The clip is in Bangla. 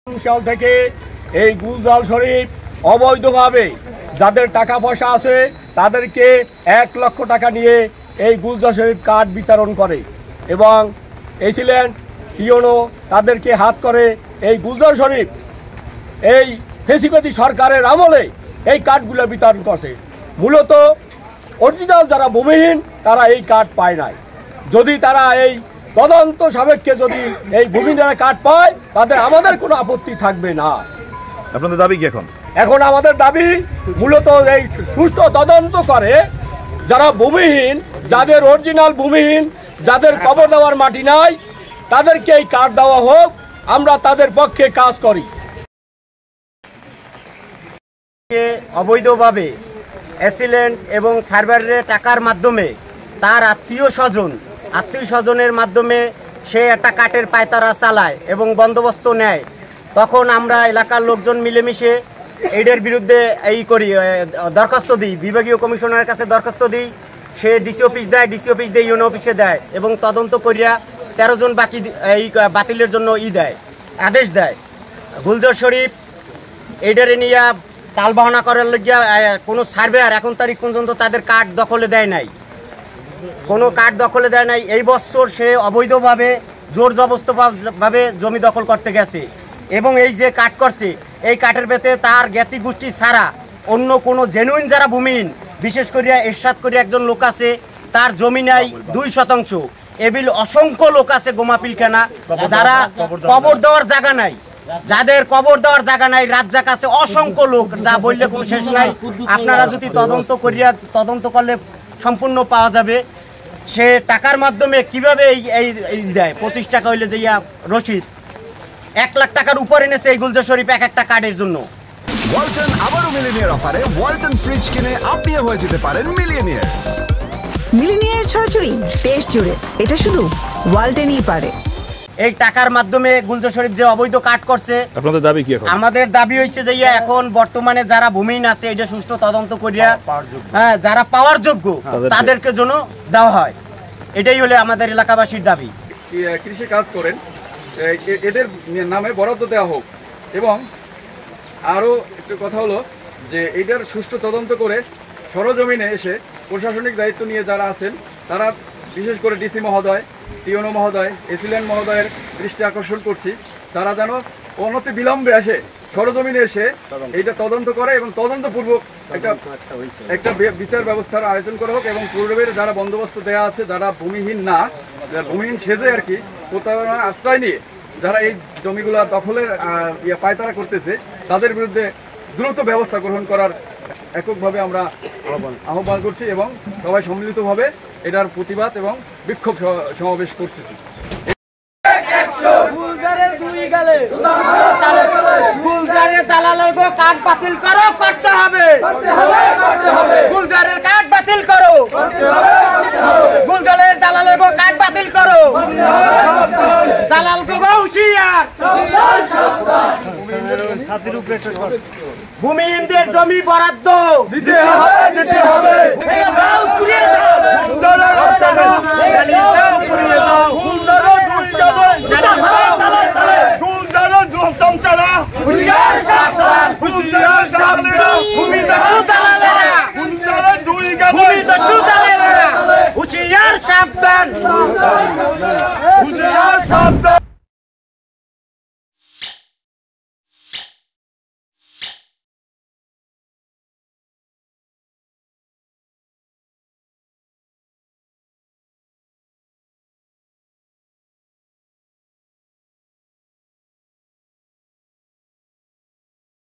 সাল থেকে এই গুলজার শরীফ অবৈধভাবে যাদের টাকা পয়সা আছে তাদেরকে 1 লক্ষ টাকা নিয়ে এই গুলজার শরীফ কার্ড বিতরণ করে এবং এসিলেন্ট ইউনো তাদেরকে হাত করে এই গুলজার শরীফ এই ফেসিবাদী সরকারের আমলে এই কার্ডগুলো বিতরণ করছে। মূলত অরিজিনাল যারা ভূমিহীন তারা এই কার্ড পায় নাই। যদি তারা এই তদন্ত সাপেক্ষে যদি এই ভূমিহীনরা কার্ড পায় তাদের আমাদের কোনো আপত্তি থাকবে না। আপনাদের দাবি কি এখন আমাদের দাবি মূলত এই সুষ্ঠু তদন্ত করে যারা ভূমিহীন, যাদের অরিজিনাল ভূমিহীন, যাদের কবর দেওয়ার মাটি নাই তাদেরকে এই কার্ড দেওয়া হোক, আমরা তাদের পক্ষে কাজ করি। অবৈধভাবে অ্যাসিলেন্ট এবং সার্ভারের টাকার মাধ্যমে তার আত্মীয় স্বজনের মাধ্যমে সে একটা কাঠের পায়তারা চালায় এবং বন্দোবস্ত নেয়, তখন আমরা এলাকার লোকজন মিলেমিশে এদের বিরুদ্ধে দরখাস্ত দিই, বিভাগীয় কমিশনারের কাছে দরখাস্ত দিই। সে ডিসি অফিস দেয়, ইউনো অফিসে দেয় এবং তদন্ত করিয়া 13 জন বাকি এই বাতিলের জন্য আদেশ দেয়। গুলজার শরীফ এইডারে নিয়ে তালবাহনা করার লাগিয়া কোনো সার্ভেয়ার এখন তারিখ পর্যন্ত তাদের কার্ড দখলে দেয় নাই, কোনো কার্ড দখলে দেয় নাই। এই বছর সে অবৈধভাবে জোর জবরদস্তভাবে জমি দখল করতে গেছে এবং এই যে কার্ড করছে এই কার্ডের পেতে তার জ্ঞাতি গোষ্ঠী ছাড়া অন্য কোনো জেনুইন যারা ভূমিহীন, বিশেষ করিয়া এরশাদ করে একজন লোক আছে তার জমি নাই 2%। এবিল অসংখ্য লোক আছে গোমাপিলখানা যারা কবর দেওয়ার জায়গা নাই, যাদের কবর দেওয়ার জায়গা নাই, রাজ্জাক আছে অসংখ্য লোক, যা বললে কোনো শেষ নাই। আপনারা যদি তদন্ত করলে সম্পূর্ণ পাওয়া যাবে সে টাকার মাধ্যমে কিভাবে এই দেয়। 25 টাকা হইলে যে রসিদ 1 লাখ টাকার উপরে এনেছে এই গুলজার শরীফ একটা কার্ডের জন্য। ওয়ালটন আবারও মিলিনিয়ার অফারে ওয়ালটন ফ্রিজ কিনে আপনিও হয়ে যেতে পারেন মিলিয়নিয়ার। মিলিনিয়ার ছড়াছড়ি দেশ জুড়ে, এটা শুধু ওয়ালটনই পারে। এই টাকার মাধ্যমে গুলজার শরীফ যে অবৈধ কাট করছে, আপনাদের দাবি কি এখন? আমাদের দাবি হচ্ছে যে এখন বর্তমানে যারা ভূমিহীন আছে এটা সুষ্ঠু তদন্ত করিয়া যারা পাওয়ার যোগ্য তাদেরকে জন্য দেওয়া হয়, এটাই হলে আমাদের এলাকাবাসীর দাবি। কৃষি কাজ করেন এদের নামে বরাদ্দ দেওয়া হোক এবং আরও একটু কথা হলো যে এটার সুষ্ঠু তদন্ত করে সরজমিনে এসে প্রশাসনিক দায়িত্ব নিয়ে যারা আছেন তারা, বিশেষ করে ডিসি মহোদয়, টিওনো মহোদয়, এসিলেন্ট মহোদয়ের দৃষ্টি আকর্ষণ করছি, তারা যেন অনতি বিলম্বে এসে সরজমিনে এসে এইটা তদন্ত করে এবং তদন্তপূর্বক একটা বিচার ব্যবস্থার আয়োজন করা হোক এবং পূর্বের যারা বন্দোবস্ত দেওয়া আছে, যারা ভূমিহীন না, ভূমিহীন সেজে আর কি প্রতারণা আশ্রয় নিয়ে যারা এই জমিগুলা দখলের পায়তারা করতেছে তাদের বিরুদ্ধে দ্রুত ব্যবস্থা গ্রহণ করার এককভাবে আমরা আহ্বান করছি এবং সবাই সম্মিলিতভাবে এটার প্রতিবাদ এবং বিক্ষোভ সমাবেশ করতেছি। গুলজারের দালালের কার্ড বাতিল করো, করতে হবে। গুলজারের কার্ড বাতিল করো, গুলজারের দালালের কার্ড বাতিল করো। দালাল গো হুঁশিয়ার, ভূমিহীনদের জমি বরাদ্দ দিতে হবে।